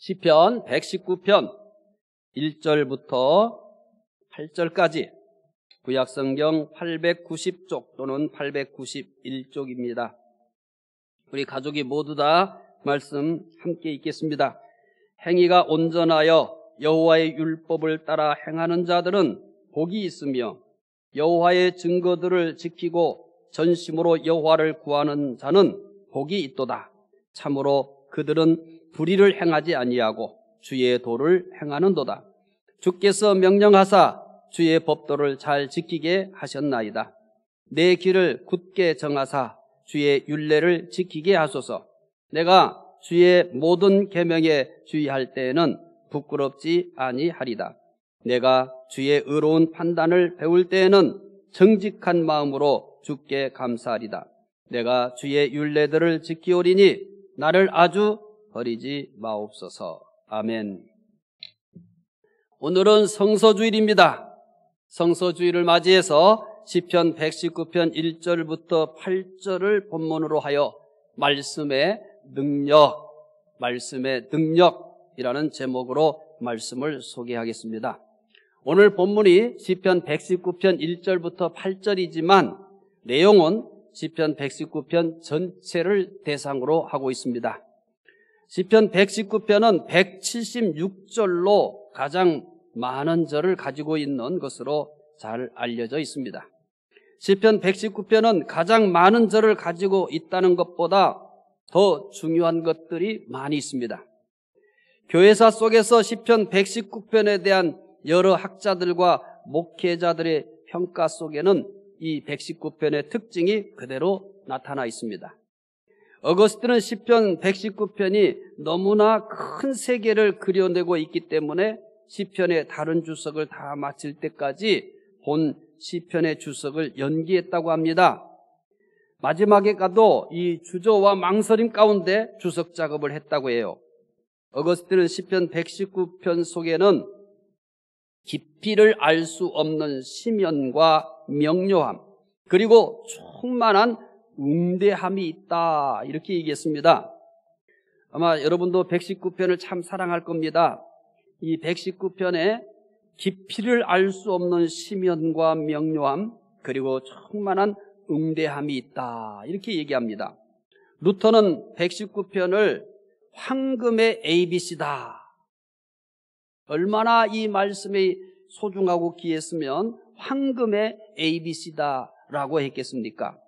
시편 119편 1절부터 8절까지 구약성경 890쪽 또는 891쪽입니다. 우리 가족이 모두 다 말씀 함께 읽겠습니다. 행위가 온전하여 여호와의 율법을 따라 행하는 자들은 복이 있으며 여호와의 증거들을 지키고 전심으로 여호와를 구하는 자는 복이 있도다. 참으로 그들은 불의를 행하지 아니하고 주의 도를 행하는도다. 주께서 명령하사 주의 법도를 잘 지키게 하셨나이다. 내 길을 굳게 정하사 주의 율례를 지키게 하소서. 내가 주의 모든 계명에 주의할 때에는 부끄럽지 아니하리다. 내가 주의 의로운 판단을 배울 때에는 정직한 마음으로 주께 감사하리다. 내가 주의 율례들을 지키오리니 나를 아주 버리지 마옵소서. 아멘. 오늘은 성서주일입니다. 성서주일을 맞이해서 시편 119편 1절부터 8절을 본문으로 하여 말씀의 능력이라는 제목으로 말씀을 소개하겠습니다. 오늘 본문이 시편 119편 1절부터 8절이지만 내용은 시편 119편 전체를 대상으로 하고 있습니다. 시편 119편은 176절로 가장 많은 절을 가지고 있는 것으로 잘 알려져 있습니다. 시편 119편은 가장 많은 절을 가지고 있다는 것보다 더 중요한 것들이 많이 있습니다. 교회사 속에서 시편 119편에 대한 여러 학자들과 목회자들의 평가 속에는 이 119편의 특징이 그대로 나타나 있습니다. 어거스틴은 시편 119편이 너무나 큰 세계를 그려내고 있기 때문에 시편의 다른 주석을 다 마칠 때까지 본 시편의 주석을 연기했다고 합니다. 마지막에 가도 이 주저와 망설임 가운데 주석 작업을 했다고 해요. 어거스틴은 시편 119편 속에는 깊이를 알 수 없는 심연과 명료함, 그리고 충만한 응대함이 있다, 이렇게 얘기했습니다. 아마 여러분도 119편을 참 사랑할 겁니다. 이 119편에 깊이를 알 수 없는 심연과 명료함, 그리고 충만한 응대함이 있다, 이렇게 얘기합니다. 루터는 119편을 황금의 ABC다. 얼마나 이 말씀이 소중하고 귀했으면 황금의 ABC다라고 했겠습니까?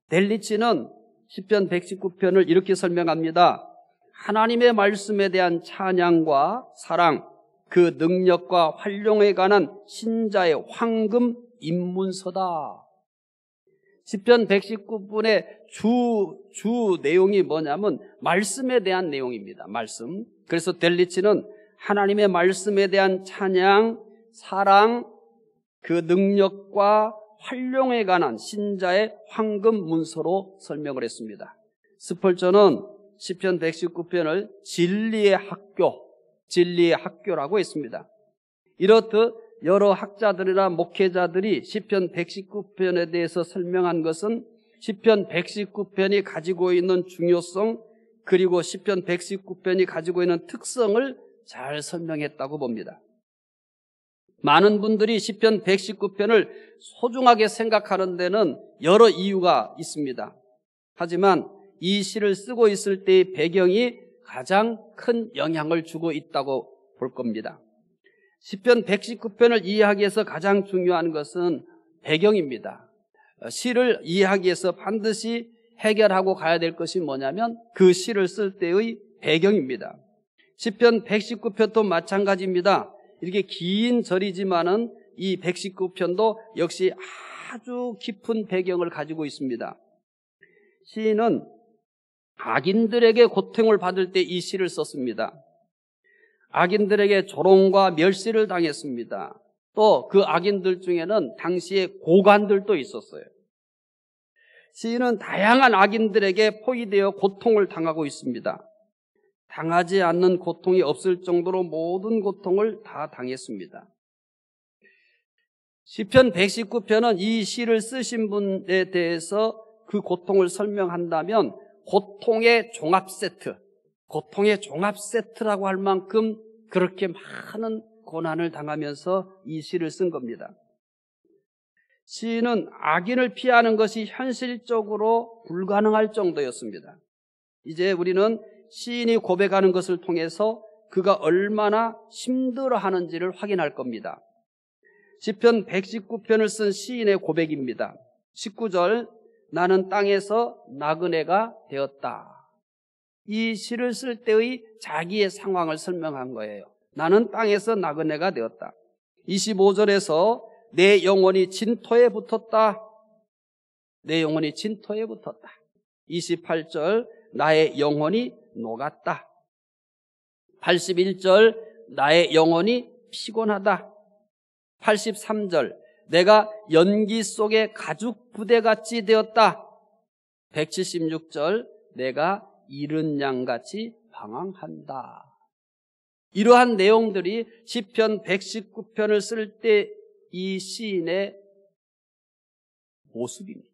델리치는 시편 119편을 이렇게 설명합니다. 하나님의 말씀에 대한 찬양과 사랑, 그 능력과 활용에 관한 신자의 황금 입문서다. 시편 119편의 주 내용이 뭐냐면 말씀에 대한 내용입니다. 말씀. 그래서 델리치는 하나님의 말씀에 대한 찬양, 사랑, 그 능력과 활용에 관한 신자의 황금 문서로 설명을 했습니다. 스펄전은 시편 119편을 진리의 학교라고 했습니다. 이렇듯 여러 학자들이나 목회자들이 시편 119편에 대해서 설명한 것은 시편 119편이 가지고 있는 중요성, 그리고 시편 119편이 가지고 있는 특성을 잘 설명했다고 봅니다. 많은 분들이 시편 119편을 소중하게 생각하는 데는 여러 이유가 있습니다. 하지만 이 시를 쓰고 있을 때의 배경이 가장 큰 영향을 주고 있다고 볼 겁니다. 시편 119편을 이해하기 위해서 가장 중요한 것은 배경입니다. 시를 이해하기 위해서 반드시 해결하고 가야 될 것이 뭐냐면 그 시를 쓸 때의 배경입니다. 시편 119편도 마찬가지입니다. 이렇게 긴 절이지만은 이 119편도 역시 아주 깊은 배경을 가지고 있습니다. 시인은 악인들에게 고통을 받을 때 이 시를 썼습니다. 악인들에게 조롱과 멸시를 당했습니다. 또 그 악인들 중에는 당시에 고관들도 있었어요. 시인은 다양한 악인들에게 포위되어 고통을 당하고 있습니다. 당하지 않는 고통이 없을 정도로 모든 고통을 다 당했습니다. 시편 119편은 이 시를 쓰신 분에 대해서 그 고통을 설명한다면 고통의 종합 세트, 고통의 종합 세트라고 할 만큼 그렇게 많은 고난을 당하면서 이 시를 쓴 겁니다. 시인은 악인을 피하는 것이 현실적으로 불가능할 정도였습니다. 이제 우리는 시인이 고백하는 것을 통해서 그가 얼마나 힘들어하는지를 확인할 겁니다. 시편 119편을 쓴 시인의 고백입니다. 19절, 나는 땅에서 나그네가 되었다. 이 시를 쓸 때의 자기의 상황을 설명한 거예요. 나는 땅에서 나그네가 되었다. 25절에서 내 영혼이 진토에 붙었다. 내 영혼이 진토에 붙었다. 28절, 나의 영혼이 녹았다. 81절, 나의 영혼이 피곤하다. 83절, 내가 연기 속에 가죽 부대같이 되었다. 176절, 내가 이른 양같이 방황한다. 이러한 내용들이 시편 119편을 쓸 때 이 시인의 모습입니다.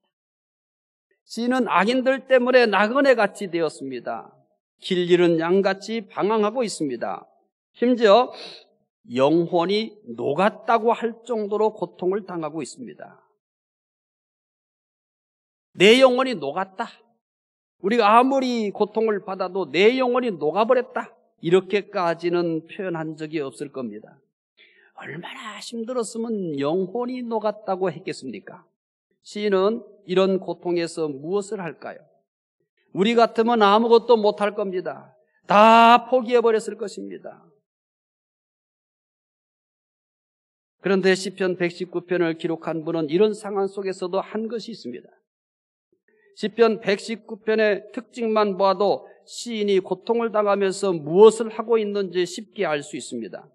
시인은 악인들 때문에 나그네같이 되었습니다. 길 잃은 양같이 방황하고 있습니다. 심지어 영혼이 녹았다고 할 정도로 고통을 당하고 있습니다. 내 영혼이 녹았다. 우리가 아무리 고통을 받아도 내 영혼이 녹아버렸다. 이렇게까지는 표현한 적이 없을 겁니다. 얼마나 힘들었으면 영혼이 녹았다고 했겠습니까? 시인은 이런 고통에서 무엇을 할까요? 우리 같으면 아무것도 못할 겁니다. 다 포기해버렸을 것입니다. 그런데 시편 119편을 기록한 분은 이런 상황 속에서도 한 것이 있습니다. 시편 119편의 특징만 보아도 시인이 고통을 당하면서 무엇을 하고 있는지 쉽게 알 수 있습니다.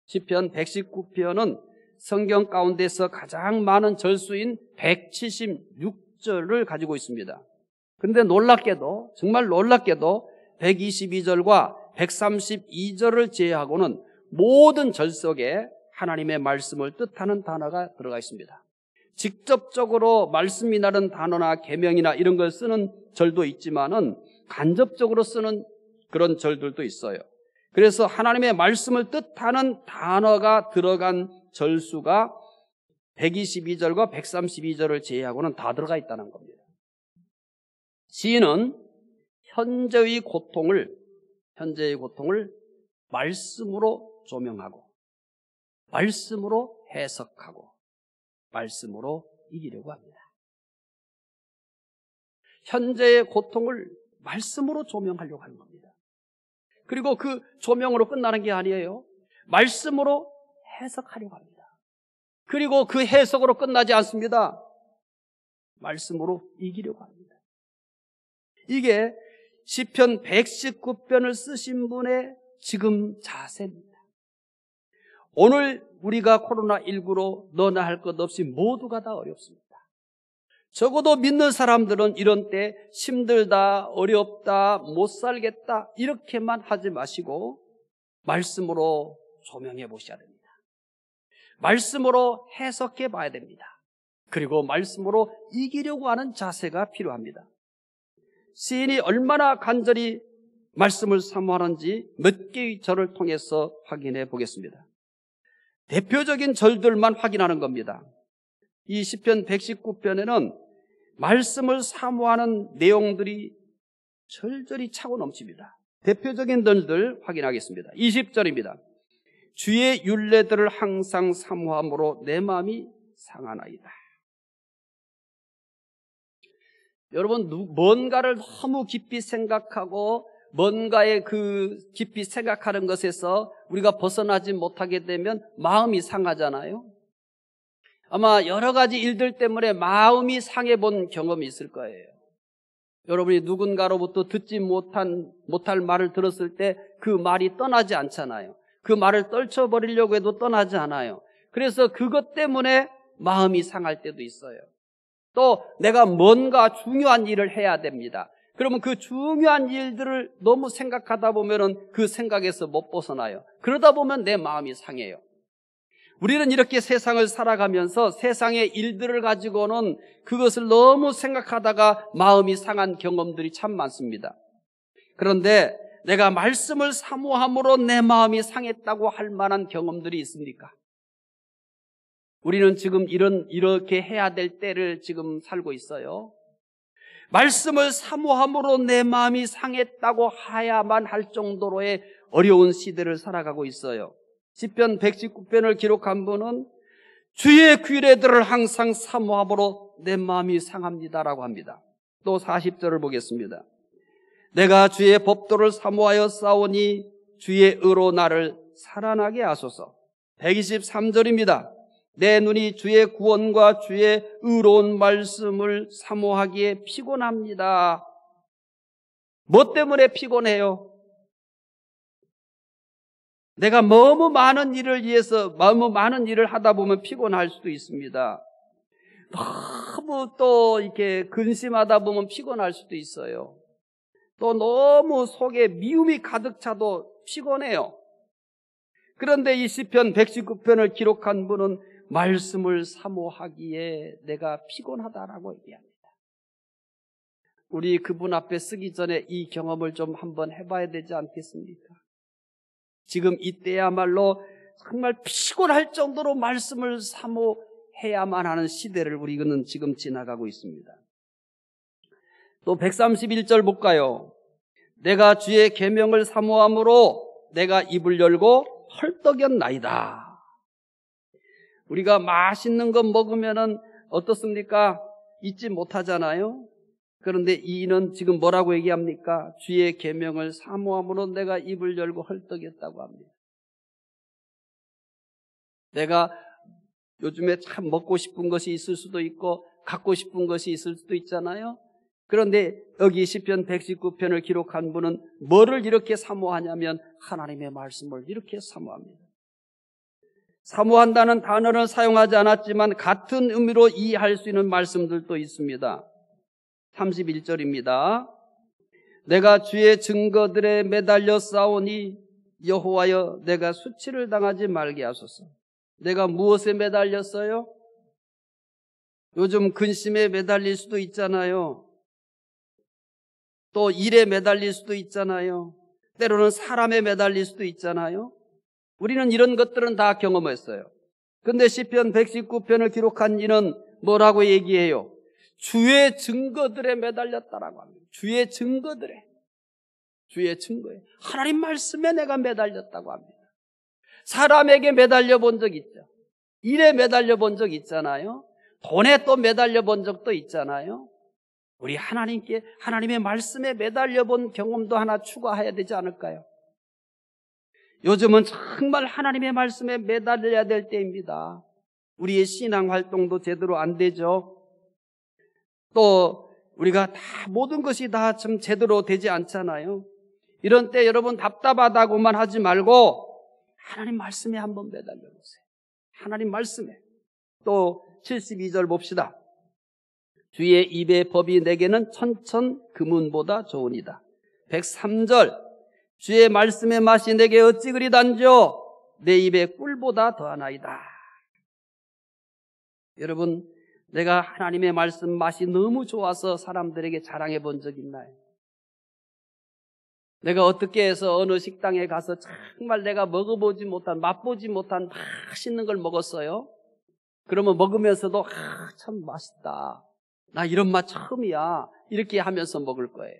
시편 119편은 성경 가운데서 가장 많은 절수인 176절을 가지고 있습니다. 그런데 놀랍게도, 정말 놀랍게도 122절과 132절을 제외하고는 모든 절 속에 하나님의 말씀을 뜻하는 단어가 들어가 있습니다. 직접적으로 말씀이라는 단어나 계명이나 이런 걸 쓰는 절도 있지만은 간접적으로 쓰는 그런 절들도 있어요. 그래서 하나님의 말씀을 뜻하는 단어가 들어간 절수가 122절과 132절을 제외하고는 다 들어가 있다는 겁니다. 시인은 현재의 고통을 말씀으로 조명하고, 말씀으로 해석하고, 말씀으로 이기려고 합니다. 현재의 고통을 말씀으로 조명하려고 하는 겁니다. 그리고 그 조명으로 끝나는 게 아니에요. 말씀으로 해석하려고 합니다. 그리고 그 해석으로 끝나지 않습니다. 말씀으로 이기려고 합니다. 이게 시편 119편을 쓰신 분의 지금 자세입니다. 오늘 우리가 코로나19로 너나 할 것 없이 모두가 다 어렵습니다. 적어도 믿는 사람들은 이런 때 힘들다, 어렵다, 못 살겠다 이렇게만 하지 마시고 말씀으로 조명해 보셔야 됩니다. 말씀으로 해석해 봐야 됩니다. 그리고 말씀으로 이기려고 하는 자세가 필요합니다. 시인이 얼마나 간절히 말씀을 사모하는지 몇 개의 절을 통해서 확인해 보겠습니다. 대표적인 절들만 확인하는 겁니다. 이 시편 119편에는 말씀을 사모하는 내용들이 절절히 차고 넘칩니다. 대표적인 절들 확인하겠습니다. 20절입니다. 주의 율례들을 항상 사모함으로 내 마음이 상하나이다. 여러분, 뭔가를 너무 깊이 생각하고 뭔가에 그 깊이 생각하는 것에서 우리가 벗어나지 못하게 되면 마음이 상하잖아요. 아마 여러 가지 일들 때문에 마음이 상해 본 경험이 있을 거예요. 여러분이 누군가로부터 듣지 못할 말을 들었을 때 그 말이 떠나지 않잖아요. 그 말을 떨쳐버리려고 해도 떠나지 않아요. 그래서 그것 때문에 마음이 상할 때도 있어요. 또 내가 뭔가 중요한 일을 해야 됩니다. 그러면 그 중요한 일들을 너무 생각하다 보면은 그 생각에서 못 벗어나요. 그러다 보면 내 마음이 상해요. 우리는 이렇게 세상을 살아가면서 세상의 일들을 가지고는 그것을 너무 생각하다가 마음이 상한 경험들이 참 많습니다. 그런데 내가 말씀을 사모함으로 내 마음이 상했다고 할 만한 경험들이 있습니까? 우리는 지금 이렇게 해야 될 때를 지금 살고 있어요. 말씀을 사모함으로 내 마음이 상했다고 해야만 할 정도로의 어려운 시대를 살아가고 있어요. 시편 119편을 기록한 분은 주의 규례들을 항상 사모함으로 내 마음이 상합니다라고 합니다. 또 40절을 보겠습니다. 내가 주의 법도를 사모하여 싸우니 주의 의로 나를 살아나게 하소서. 123절입니다. 내 눈이 주의 구원과 주의 의로운 말씀을 사모하기에 피곤합니다. 뭐 때문에 피곤해요? 내가 너무 많은 일을 위해서 너무 많은 일을 하다 보면 피곤할 수도 있습니다. 너무 또 이렇게 근심하다 보면 피곤할 수도 있어요. 또 너무 속에 미움이 가득 차도 피곤해요. 그런데 이 시편 119편을 기록한 분은 말씀을 사모하기에 내가 피곤하다라고 얘기합니다. 우리 그분 앞에 쓰기 전에 이 경험을 좀 한번 해봐야 되지 않겠습니까? 지금 이때야말로 정말 피곤할 정도로 말씀을 사모해야만 하는 시대를 우리는 지금 지나가고 있습니다. 또 131절 볼까요? 내가 주의 계명을 사모함으로 내가 입을 열고 헐떡였나이다. 우리가 맛있는 거 먹으면은 어떻습니까? 잊지 못하잖아요. 그런데 이는 지금 뭐라고 얘기합니까? 주의 계명을 사모함으로 내가 입을 열고 헐떡였다고 합니다. 내가 요즘에 참 먹고 싶은 것이 있을 수도 있고 갖고 싶은 것이 있을 수도 있잖아요. 그런데 여기 시편 119편을 기록한 분은 뭐를 이렇게 사모하냐면 하나님의 말씀을 이렇게 사모합니다. 사모한다는 단어를 사용하지 않았지만 같은 의미로 이해할 수 있는 말씀들도 있습니다. 31절입니다. 내가 주의 증거들에 매달려 싸우니 여호와여 내가 수치를 당하지 말게 하소서. 내가 무엇에 매달렸어요? 요즘 근심에 매달릴 수도 있잖아요. 또 일에 매달릴 수도 있잖아요. 때로는 사람에 매달릴 수도 있잖아요. 우리는 이런 것들은 다 경험했어요. 그런데 시편 119편을 기록한 이는 뭐라고 얘기해요? 주의 증거들에 매달렸다라고 합니다. 주의 증거에 하나님 말씀에 내가 매달렸다고 합니다. 사람에게 매달려 본 적 있죠. 일에 매달려 본 적 있잖아요. 돈에 또 매달려 본 적도 있잖아요. 우리 하나님의 말씀에 매달려 본 경험도 하나 추가해야 되지 않을까요? 요즘은 정말 하나님의 말씀에 매달려야 될 때입니다. 우리의 신앙 활동도 제대로 안 되죠. 또 우리가 다 모든 것이 다 좀 제대로 되지 않잖아요. 이런 때 여러분 답답하다고만 하지 말고 하나님 말씀에 한번 매달려 보세요. 하나님 말씀에. 또 72절 봅시다. 주의 입의 법이 내게는 천천 금은보다 좋으니다. 103절 주의 말씀의 맛이 내게 어찌 그리 단죠? 내 입에 꿀보다 더하나이다. 여러분, 내가 하나님의 말씀 맛이 너무 좋아서 사람들에게 자랑해 본 적 있나요? 내가 어떻게 해서 어느 식당에 가서 정말 내가 먹어보지 못한, 맛보지 못한 맛있는 걸 먹었어요. 그러면 먹으면서도 참 맛있다. 나 이런 맛 처음이야. 이렇게 하면서 먹을 거예요.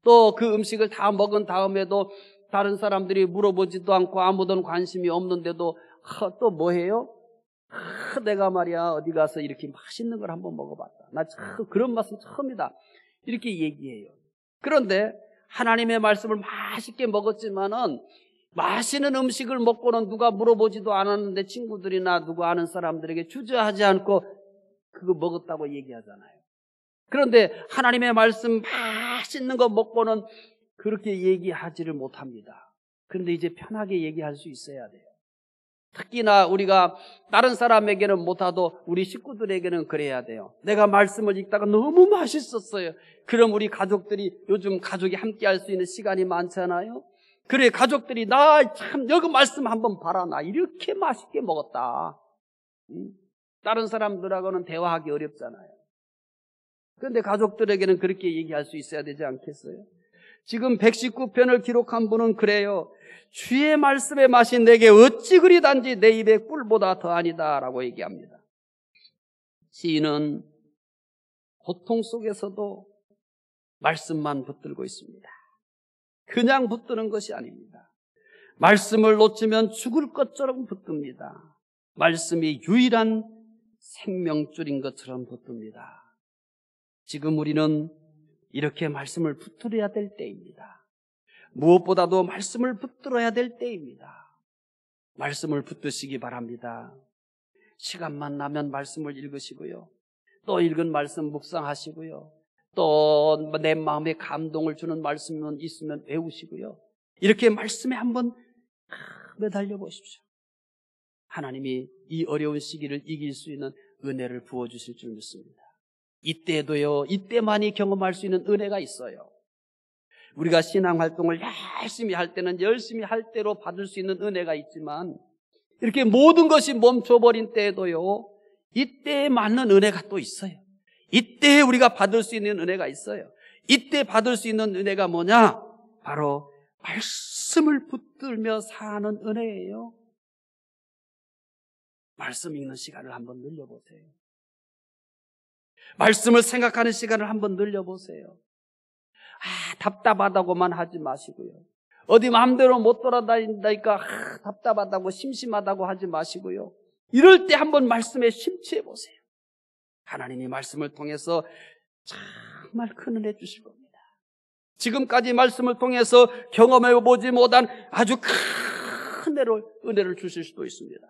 또 그 음식을 다 먹은 다음에도 다른 사람들이 물어보지도 않고 아무도 관심이 없는데도 또 뭐 해요? 내가 말이야 어디 가서 이렇게 맛있는 걸 한번 먹어봤다. 나 그런 맛은 처음이다. 이렇게 얘기해요. 그런데 하나님의 말씀을 맛있게 먹었지만은 맛있는 음식을 먹고는 누가 물어보지도 않았는데 친구들이나 누가 아는 사람들에게 주저하지 않고 그거 먹었다고 얘기하잖아요. 그런데 하나님의 말씀 맛있는 거 먹고는 그렇게 얘기하지를 못합니다. 그런데 이제 편하게 얘기할 수 있어야 돼요. 특히나 우리가 다른 사람에게는 못하도 우리 식구들에게는 그래야 돼요. 내가 말씀을 읽다가 너무 맛있었어요. 그럼 우리 가족들이 요즘 가족이 함께 할 수 있는 시간이 많잖아요. 그래 가족들이 나 참 여기 말씀 한번 봐라. 나 이렇게 맛있게 먹었다. 다른 사람들하고는 대화하기 어렵잖아요. 그런데 가족들에게는 그렇게 얘기할 수 있어야 되지 않겠어요? 지금 119편을 기록한 분은 그래요. 주의 말씀의 맛이 내게 어찌 그리 단지 내 입의 꿀보다 더하니다 라고 얘기합니다. 시인은 고통 속에서도 말씀만 붙들고 있습니다. 그냥 붙드는 것이 아닙니다. 말씀을 놓치면 죽을 것처럼 붙듭니다. 말씀이 유일한 생명줄인 것처럼 붙듭니다. 지금 우리는 이렇게 말씀을 붙들어야 될 때입니다. 무엇보다도 말씀을 붙들어야 될 때입니다. 말씀을 붙드시기 바랍니다. 시간만 나면 말씀을 읽으시고요. 또 읽은 말씀 묵상하시고요. 또 내 마음에 감동을 주는 말씀은 있으면 외우시고요. 이렇게 말씀에 한번 매달려 보십시오. 하나님이 이 어려운 시기를 이길 수 있는 은혜를 부어주실 줄 믿습니다. 이때도요, 이때만이 경험할 수 있는 은혜가 있어요. 우리가 신앙활동을 열심히 할 때는 열심히 할 대로 받을 수 있는 은혜가 있지만 이렇게 모든 것이 멈춰버린 때에도요, 이때에 맞는 은혜가 또 있어요. 이때에 우리가 받을 수 있는 은혜가 있어요. 이때 받을 수 있는 은혜가 뭐냐? 바로 말씀을 붙들며 사는 은혜예요. 말씀 읽는 시간을 한번 늘려보세요. 말씀을 생각하는 시간을 한번 늘려보세요. 답답하다고만 하지 마시고요. 어디 마음대로 못 돌아다닌다니까 답답하다고 심심하다고 하지 마시고요. 이럴 때 한번 말씀에 심취해 보세요. 하나님이 말씀을 통해서 정말 큰 은혜 주실 겁니다. 지금까지 말씀을 통해서 경험해 보지 못한 아주 큰 은혜를 주실 수도 있습니다.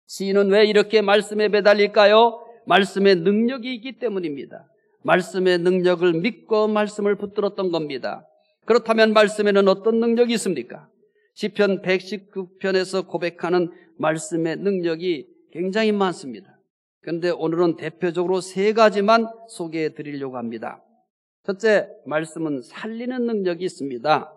시인은 왜 이렇게 말씀에 매달릴까요? 말씀의 능력이 있기 때문입니다. 말씀의 능력을 믿고 말씀을 붙들었던 겁니다. 그렇다면 말씀에는 어떤 능력이 있습니까? 시편 119편에서 고백하는 말씀의 능력이 굉장히 많습니다. 그런데 오늘은 대표적으로 3가지만 소개해 드리려고 합니다. 첫째, 말씀은 살리는 능력이 있습니다.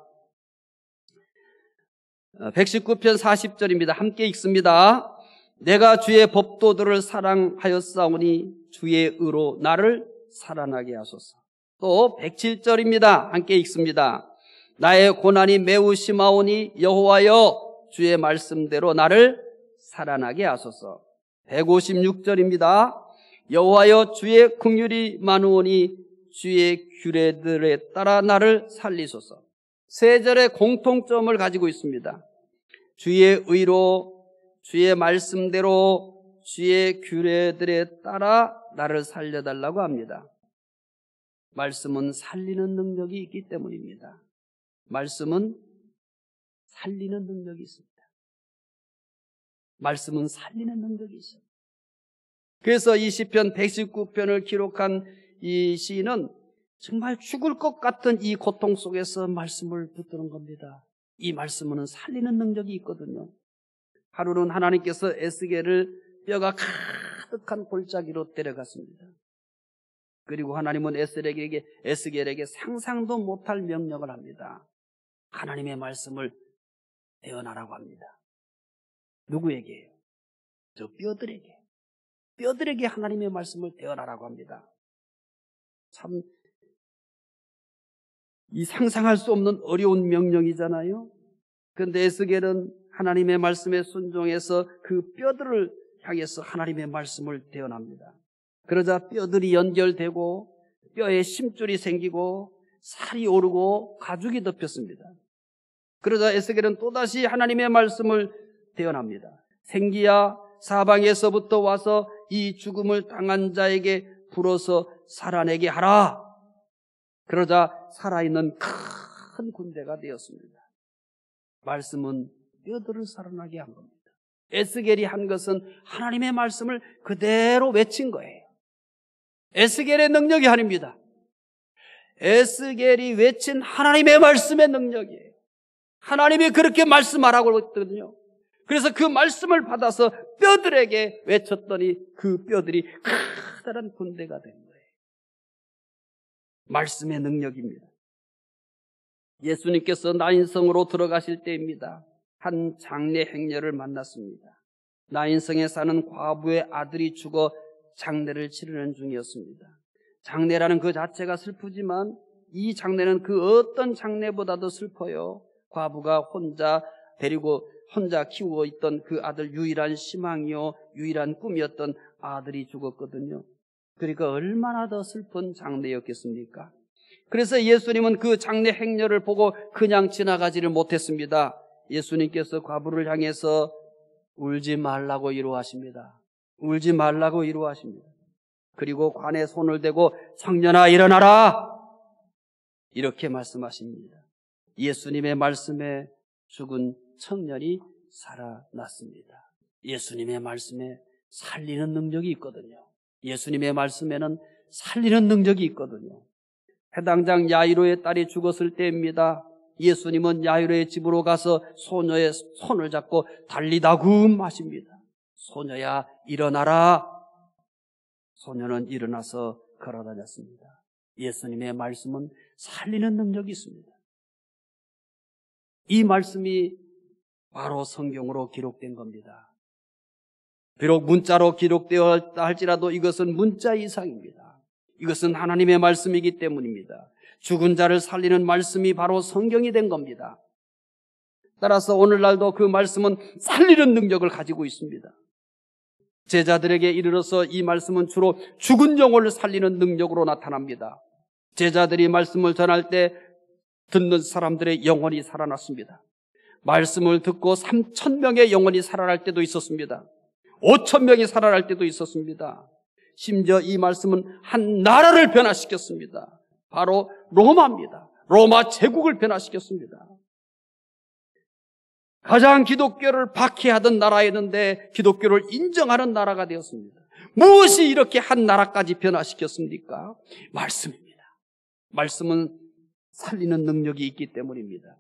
119편 40절입니다. 함께 읽습니다. 내가 주의 법도들을 사랑하였사오니 주의 의로 나를 살아나게 하소서. 또 107절입니다. 함께 읽습니다. 나의 고난이 매우 심하오니 여호와여 주의 말씀대로 나를 살아나게 하소서. 156절입니다. 여호와여 주의 긍휼이 많으오니 주의 규례들에 따라 나를 살리소서. 3절의 공통점을 가지고 있습니다. 주의 의로, 주의 말씀대로, 주의 규례들에 따라 나를 살려달라고 합니다. 말씀은 살리는 능력이 있기 때문입니다. 말씀은 살리는 능력이 있습니다. 말씀은 살리는 능력이 있어요. 그래서 이 시편 119편을 기록한 이 시인은 정말 죽을 것 같은 이 고통 속에서 말씀을 붙드는 겁니다. 이 말씀은 살리는 능력이 있거든요. 하루는 하나님께서 에스겔을 뼈가 가득한 골짜기로 데려갔습니다. 그리고 하나님은 에스겔에게 상상도 못할 명령을 합니다. 하나님의 말씀을 대언하라고 합니다. 누구에게요? 저 뼈들에게 하나님의 말씀을 대언하라고 합니다. 참, 이 상상할 수 없는 어려운 명령이잖아요. 그런데 에스겔은 하나님의 말씀에 순종해서 그 뼈들을 향해서 하나님의 말씀을 대언합니다. 그러자 뼈들이 연결되고 뼈에 심줄이 생기고 살이 오르고 가죽이 덮였습니다. 그러자 에스겔은 또다시 하나님의 말씀을 대언합니다. 생기야 사방에서부터 와서 이 죽음을 당한 자에게 불어서 살아내게 하라. 그러자 살아있는 큰 군대가 되었습니다. 말씀은 뼈들을 살아나게 한 겁니다. 에스겔이 한 것은 하나님의 말씀을 그대로 외친 거예요. 에스겔의 능력이 아닙니다. 에스겔이 외친 하나님의 말씀의 능력이에요. 하나님이 그렇게 말씀하라고 했거든요. 그래서 그 말씀을 받아서 뼈들에게 외쳤더니 그 뼈들이 커다란 군대가 된 거예요. 말씀의 능력입니다. 예수님께서 나인성으로 들어가실 때입니다. 한 장례 행렬을 만났습니다. 나인성에 사는 과부의 아들이 죽어 장례를 치르는 중이었습니다. 장례라는 그 자체가 슬프지만 이 장례는 그 어떤 장례보다도 슬퍼요. 과부가 혼자 키우고 있던 그 아들, 유일한 희망이요, 유일한 꿈이었던 아들이 죽었거든요. 그러니까 얼마나 더 슬픈 장례였겠습니까? 그래서 예수님은 그 장례 행렬을 보고 그냥 지나가지를 못했습니다. 예수님께서 과부를 향해서 울지 말라고 위로하십니다. 울지 말라고 위로하십니다. 그리고 관에 손을 대고 청년아 일어나라! 이렇게 말씀하십니다. 예수님의 말씀에 죽은 청년이 살아났습니다. 예수님의 말씀에 살리는 능력이 있거든요. 예수님의 말씀에는 살리는 능력이 있거든요. 해당장 야이로의 딸이 죽었을 때입니다. 예수님은 야이로의 집으로 가서 소녀의 손을 잡고 달리다금 하십니다. 소녀야 일어나라. 소녀는 일어나서 걸어다녔습니다. 예수님의 말씀은 살리는 능력이 있습니다. 이 말씀이 바로 성경으로 기록된 겁니다. 비록 문자로 기록되었다 할지라도 이것은 문자 이상입니다. 이것은 하나님의 말씀이기 때문입니다. 죽은 자를 살리는 말씀이 바로 성경이 된 겁니다. 따라서 오늘날도 그 말씀은 살리는 능력을 가지고 있습니다. 제자들에게 이르러서 이 말씀은 주로 죽은 영혼을 살리는 능력으로 나타납니다. 제자들이 말씀을 전할 때 듣는 사람들의 영혼이 살아났습니다. 말씀을 듣고 3,000명의 영혼이 살아날 때도 있었습니다. 5,000명이 살아날 때도 있었습니다. 심지어 이 말씀은 한 나라를 변화시켰습니다. 바로 로마입니다. 로마 제국을 변화시켰습니다. 가장 기독교를 박해하던 나라였는데 기독교를 인정하는 나라가 되었습니다. 무엇이 이렇게 한 나라까지 변화시켰습니까? 말씀입니다. 말씀은 살리는 능력이 있기 때문입니다.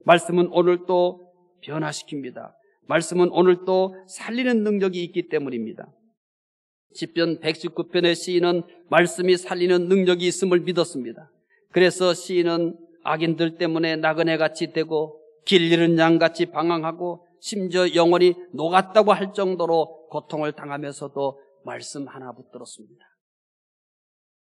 말씀은 오늘도 변화시킵니다. 말씀은 오늘도 살리는 능력이 있기 때문입니다. 시편 119편의 시인은 말씀이 살리는 능력이 있음을 믿었습니다. 그래서 시인은 악인들 때문에 나그네같이 되고 길 잃은 양같이 방황하고 심지어 영혼이 녹았다고 할 정도로 고통을 당하면서도 말씀 하나 붙들었습니다.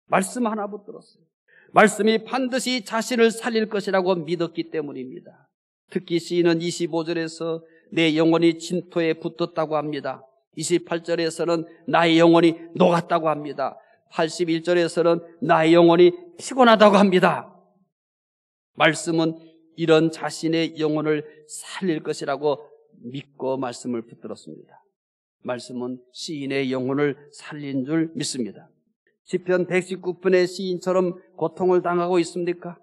말씀 하나 붙들었어요. 말씀이 반드시 자신을 살릴 것이라고 믿었기 때문입니다. 특히 시인은 25절에서 내 영혼이 진토에 붙었다고 합니다. 28절에서는 나의 영혼이 녹았다고 합니다. 81절에서는 나의 영혼이 피곤하다고 합니다. 말씀은 이런 자신의 영혼을 살릴 것이라고 믿고 말씀을 붙들었습니다. 말씀은 시인의 영혼을 살린 줄 믿습니다. 시편 119편의 시인처럼 고통을 당하고 있습니까?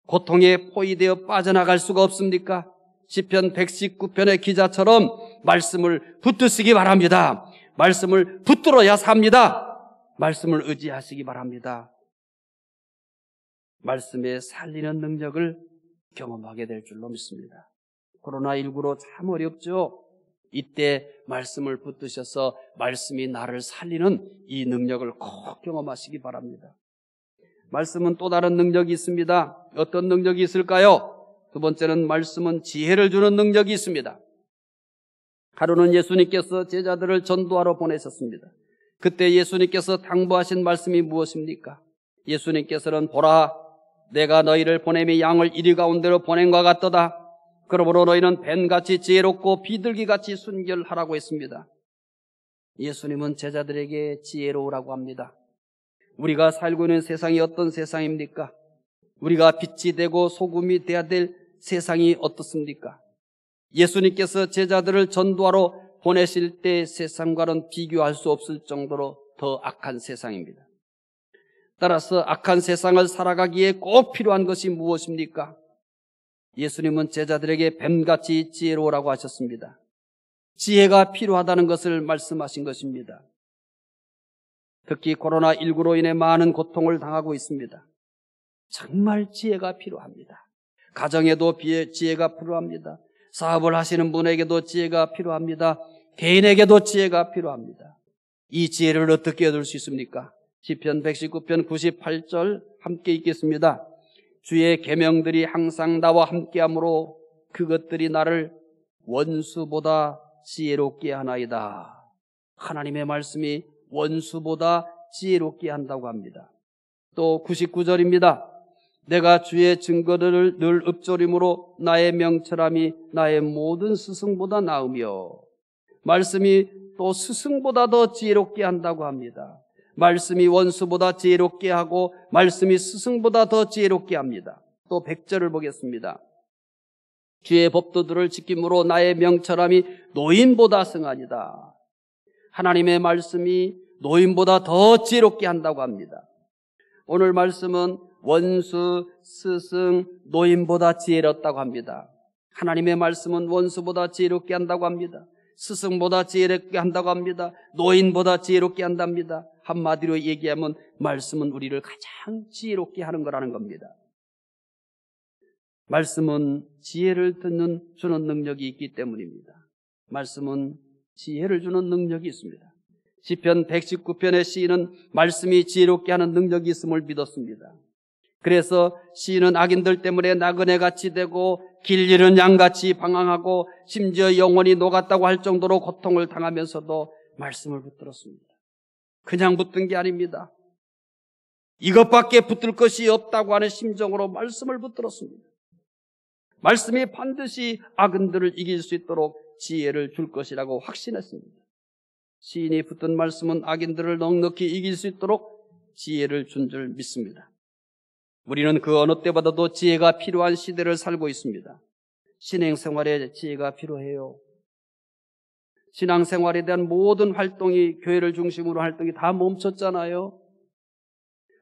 고통에 포위되어 빠져나갈 수가 없습니까? 시편 119편의 기자처럼 말씀을 붙드시기 바랍니다. 말씀을 붙들어야 삽니다. 말씀을 의지하시기 바랍니다. 말씀에 살리는 능력을 경험하게 될 줄로 믿습니다. 코로나19로 참 어렵죠. 이때 말씀을 붙드셔서 말씀이 나를 살리는 이 능력을 꼭 경험하시기 바랍니다. 말씀은 또 다른 능력이 있습니다. 어떤 능력이 있을까요? 두 번째는 말씀은 지혜를 주는 능력이 있습니다. 하루는 예수님께서 제자들을 전도하러 보내셨습니다. 그때 예수님께서 당부하신 말씀이 무엇입니까? 예수님께서는 보라, 내가 너희를 보냄이 양을 이리 가운데로 보낸과 같도다. 그러므로 너희는 뱀같이 지혜롭고 비둘기같이 순결하라고 했습니다. 예수님은 제자들에게 지혜로우라고 합니다. 우리가 살고 있는 세상이 어떤 세상입니까? 우리가 빛이 되고 소금이 돼야 될 세상이 어떻습니까? 예수님께서 제자들을 전도하러 보내실 때 세상과는 비교할 수 없을 정도로 더 악한 세상입니다. 따라서 악한 세상을 살아가기에 꼭 필요한 것이 무엇입니까? 예수님은 제자들에게 뱀같이 지혜로우라고 하셨습니다. 지혜가 필요하다는 것을 말씀하신 것입니다. 특히 코로나19로 인해 많은 고통을 당하고 있습니다. 정말 지혜가 필요합니다. 가정에도 지혜가 필요합니다. 사업을 하시는 분에게도 지혜가 필요합니다. 개인에게도 지혜가 필요합니다. 이 지혜를 어떻게 얻을 수 있습니까? 시편 119편 98절 함께 읽겠습니다. 주의 계명들이 항상 나와 함께하므로 그것들이 나를 원수보다 지혜롭게 하나이다. 하나님의 말씀이 원수보다 지혜롭게 한다고 합니다. 또 99절입니다. 내가 주의 증거를 늘 읊조림으로 나의 명철함이 나의 모든 스승보다 나으며, 말씀이 또 스승보다 더 지혜롭게 한다고 합니다. 말씀이 원수보다 지혜롭게 하고 말씀이 스승보다 더 지혜롭게 합니다. 또 100절을 보겠습니다. 주의 법도들을 지킴으로 나의 명철함이 노인보다 승하니라. 하나님의 말씀이 노인보다 더 지혜롭게 한다고 합니다. 오늘 말씀은 원수, 스승, 노인보다 지혜롭다고 합니다. 하나님의 말씀은 원수보다 지혜롭게 한다고 합니다. 스승보다 지혜롭게 한다고 합니다. 노인보다 지혜롭게 한답니다. 한마디로 얘기하면 말씀은 우리를 가장 지혜롭게 하는 거라는 겁니다. 말씀은 지혜를 주는 능력이 있기 때문입니다. 말씀은 지혜를 주는 능력이 있습니다. 시편 119편의 시인은 말씀이 지혜롭게 하는 능력이 있음을 믿었습니다. 그래서 시인은 악인들 때문에 나그네같이 되고 길 잃은 양같이 방황하고 심지어 영혼이 녹았다고 할 정도로 고통을 당하면서도 말씀을 붙들었습니다. 그냥 붙든 게 아닙니다. 이것밖에 붙들 것이 없다고 하는 심정으로 말씀을 붙들었습니다. 말씀이 반드시 악인들을 이길 수 있도록 지혜를 줄 것이라고 확신했습니다. 시인이 붙든 말씀은 악인들을 넉넉히 이길 수 있도록 지혜를 준 줄 믿습니다. 우리는 그 어느 때보다도 지혜가 필요한 시대를 살고 있습니다. 신앙생활에 지혜가 필요해요. 신앙생활에 대한 모든 활동이, 교회를 중심으로 활동이 다 멈췄잖아요.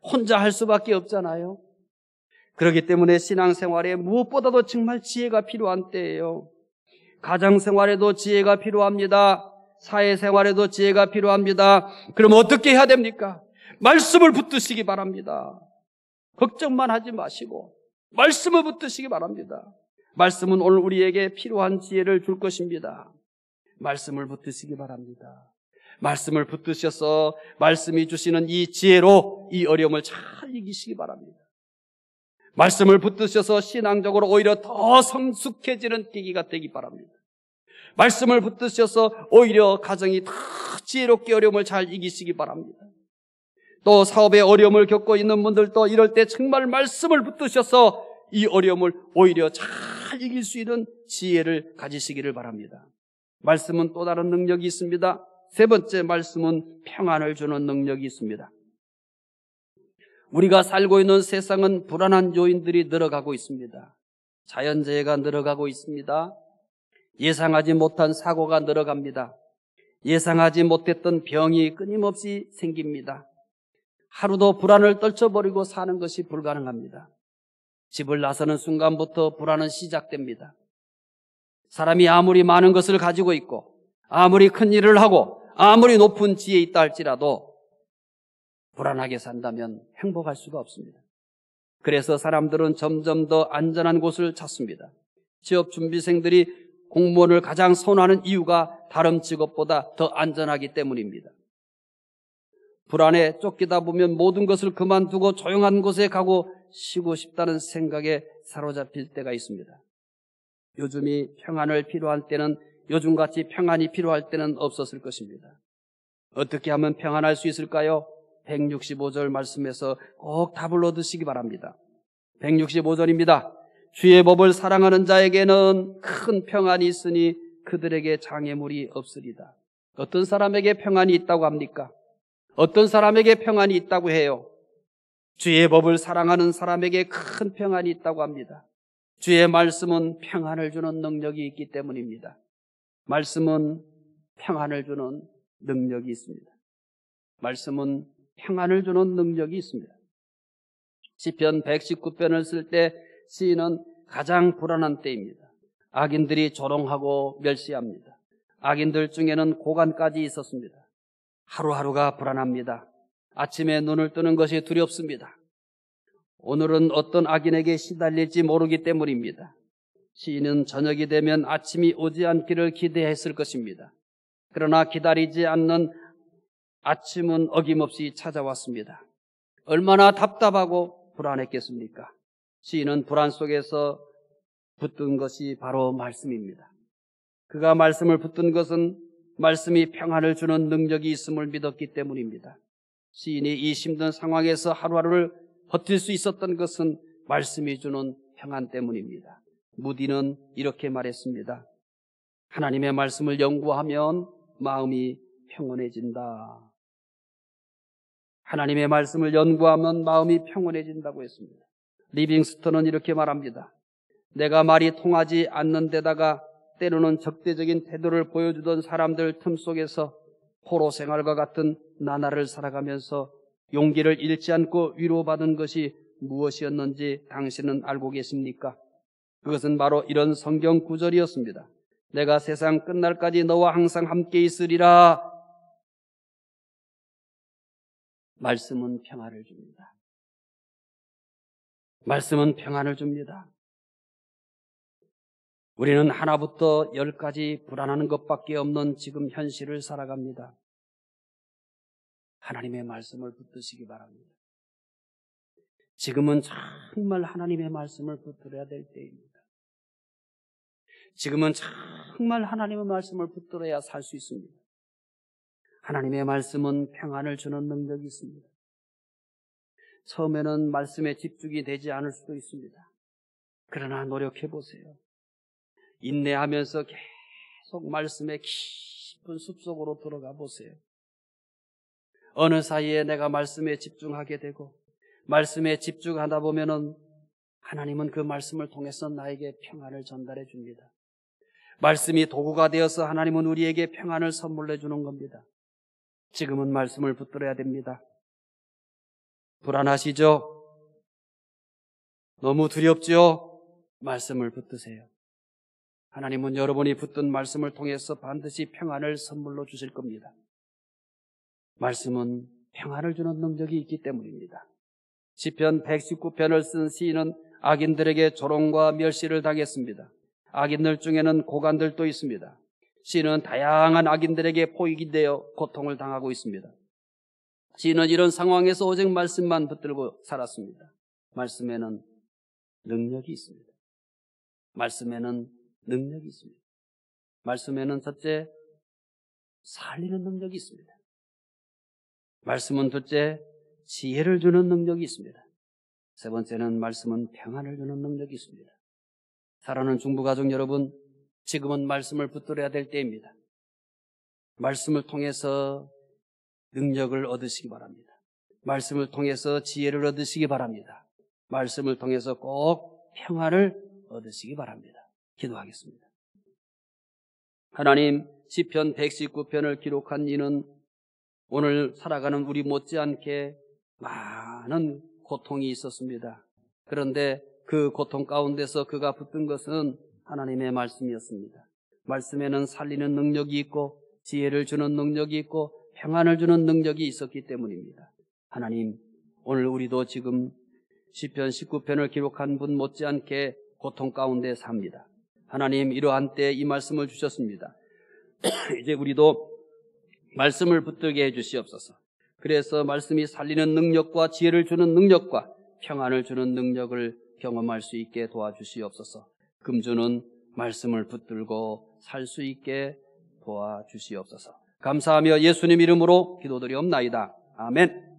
혼자 할 수밖에 없잖아요. 그렇기 때문에 신앙생활에 무엇보다도 정말 지혜가 필요한 때예요. 가정생활에도 지혜가 필요합니다. 사회생활에도 지혜가 필요합니다. 그럼 어떻게 해야 됩니까? 말씀을 붙드시기 바랍니다. 걱정만 하지 마시고 말씀을 붙드시기 바랍니다. 말씀은 오늘 우리에게 필요한 지혜를 줄 것입니다. 말씀을 붙드시기 바랍니다. 말씀을 붙드셔서 말씀이 주시는 이 지혜로 이 어려움을 잘 이기시기 바랍니다. 말씀을 붙드셔서 신앙적으로 오히려 더 성숙해지는 계기가 되기 바랍니다. 말씀을 붙드셔서 오히려 가정이 더 지혜롭게 어려움을 잘 이기시기 바랍니다. 또 사업에 어려움을 겪고 있는 분들도 이럴 때 정말 말씀을 붙드셔서 이 어려움을 오히려 잘 이길 수 있는 지혜를 가지시기를 바랍니다. 말씀은 또 다른 능력이 있습니다. 세 번째, 말씀은 평안을 주는 능력이 있습니다. 우리가 살고 있는 세상은 불안한 요인들이 늘어가고 있습니다. 자연재해가 늘어가고 있습니다. 예상하지 못한 사고가 늘어갑니다. 예상하지 못했던 병이 끊임없이 생깁니다. 하루도 불안을 떨쳐버리고 사는 것이 불가능합니다. 집을 나서는 순간부터 불안은 시작됩니다. 사람이 아무리 많은 것을 가지고 있고 아무리 큰 일을 하고 아무리 높은 지혜에 있다 할지라도 불안하게 산다면 행복할 수가 없습니다. 그래서 사람들은 점점 더 안전한 곳을 찾습니다. 취업 준비생들이 공무원을 가장 선호하는 이유가 다른 직업보다 더 안전하기 때문입니다. 불안에 쫓기다 보면 모든 것을 그만두고 조용한 곳에 가고 쉬고 싶다는 생각에 사로잡힐 때가 있습니다. 요즘이 평안을 필요할 때는, 요즘같이 평안이 필요할 때는 없었을 것입니다. 어떻게 하면 평안할 수 있을까요? 165절 말씀에서 꼭 답을 얻으시기 바랍니다. 165절입니다. 주의 법을 사랑하는 자에게는 큰 평안이 있으니 그들에게 장애물이 없으리다. 어떤 사람에게 평안이 있다고 합니까? 어떤 사람에게 평안이 있다고 해요? 주의 법을 사랑하는 사람에게 큰 평안이 있다고 합니다. 주의 말씀은 평안을 주는 능력이 있기 때문입니다. 말씀은 평안을 주는 능력이 있습니다. 말씀은 평안을 주는 능력이 있습니다. 시편 119편을 쓸 때 시인은 가장 불안한 때입니다. 악인들이 조롱하고 멸시합니다. 악인들 중에는 고관까지 있었습니다. 하루하루가 불안합니다. 아침에 눈을 뜨는 것이 두렵습니다. 오늘은 어떤 악인에게 시달릴지 모르기 때문입니다. 시인은 저녁이 되면 아침이 오지 않기를 기대했을 것입니다. 그러나 기다리지 않는 아침은 어김없이 찾아왔습니다. 얼마나 답답하고 불안했겠습니까? 시인은 불안 속에서 붙든 것이 바로 말씀입니다. 그가 말씀을 붙든 것은 말씀이 평안을 주는 능력이 있음을 믿었기 때문입니다. 시인이 이 힘든 상황에서 하루하루를 버틸 수 있었던 것은 말씀이 주는 평안 때문입니다. 무디는 이렇게 말했습니다. 하나님의 말씀을 연구하면 마음이 평온해진다. 하나님의 말씀을 연구하면 마음이 평온해진다고 했습니다. 리빙스턴은 이렇게 말합니다. 내가 말이 통하지 않는 데다가 때로는 적대적인 태도를 보여주던 사람들 틈 속에서 포로 생활과 같은 나날을 살아가면서 용기를 잃지 않고 위로받은 것이 무엇이었는지 당신은 알고 계십니까? 그것은 바로 이런 성경 구절이었습니다. 내가 세상 끝날까지 너와 항상 함께 있으리라. 말씀은 평안을 줍니다. 말씀은 평안을 줍니다. 우리는 하나부터 10까지 불안한 것밖에 없는 지금 현실을 살아갑니다. 하나님의 말씀을 붙드시기 바랍니다. 지금은 정말 하나님의 말씀을 붙들어야 될 때입니다. 지금은 정말 하나님의 말씀을 붙들어야 살 수 있습니다. 하나님의 말씀은 평안을 주는 능력이 있습니다. 처음에는 말씀에 집중이 되지 않을 수도 있습니다. 그러나 노력해 보세요. 인내하면서 계속 말씀의 깊은 숲속으로 들어가 보세요. 어느 사이에 내가 말씀에 집중하게 되고 말씀에 집중하다 보면은 하나님은 그 말씀을 통해서 나에게 평안을 전달해 줍니다. 말씀이 도구가 되어서 하나님은 우리에게 평안을 선물해 주는 겁니다. 지금은 말씀을 붙들어야 됩니다. 불안하시죠? 너무 두렵죠? 말씀을 붙드세요. 하나님은 여러분이 붙든 말씀을 통해서 반드시 평안을 선물로 주실 겁니다. 말씀은 평안을 주는 능력이 있기 때문입니다. 시편 119편을 쓴 시인은 악인들에게 조롱과 멸시를 당했습니다. 악인들 중에는 고관들도 있습니다. 시인은 다양한 악인들에게 포획이 되어 고통을 당하고 있습니다. 시인은 이런 상황에서 오직 말씀만 붙들고 살았습니다. 말씀에는 능력이 있습니다. 말씀에는 능력이 있습니다. 말씀에는 첫째, 살리는 능력이 있습니다. 말씀은 둘째, 지혜를 주는 능력이 있습니다. 세 번째는 말씀은 평안을 주는 능력이 있습니다. 사랑하는 중부가족 여러분, 지금은 말씀을 붙들어야 될 때입니다. 말씀을 통해서 능력을 얻으시기 바랍니다. 말씀을 통해서 지혜를 얻으시기 바랍니다. 말씀을 통해서 꼭 평안을 얻으시기 바랍니다. 기도하겠습니다. 하나님, 시편 119편을 기록한 이는 오늘 살아가는 우리 못지않게 많은 고통이 있었습니다. 그런데 그 고통 가운데서 그가 붙든 것은 하나님의 말씀이었습니다. 말씀에는 살리는 능력이 있고 지혜를 주는 능력이 있고 평안을 주는 능력이 있었기 때문입니다. 하나님, 오늘 우리도 지금 시편 19편을 기록한 분 못지않게 고통 가운데 삽니다. 하나님, 이러한 때 이 말씀을 주셨습니다. 이제 우리도 말씀을 붙들게 해주시옵소서. 그래서 말씀이 살리는 능력과 지혜를 주는 능력과 평안을 주는 능력을 경험할 수 있게 도와주시옵소서. 금주는 말씀을 붙들고 살 수 있게 도와주시옵소서. 감사하며 예수님 이름으로 기도드리옵나이다. 아멘.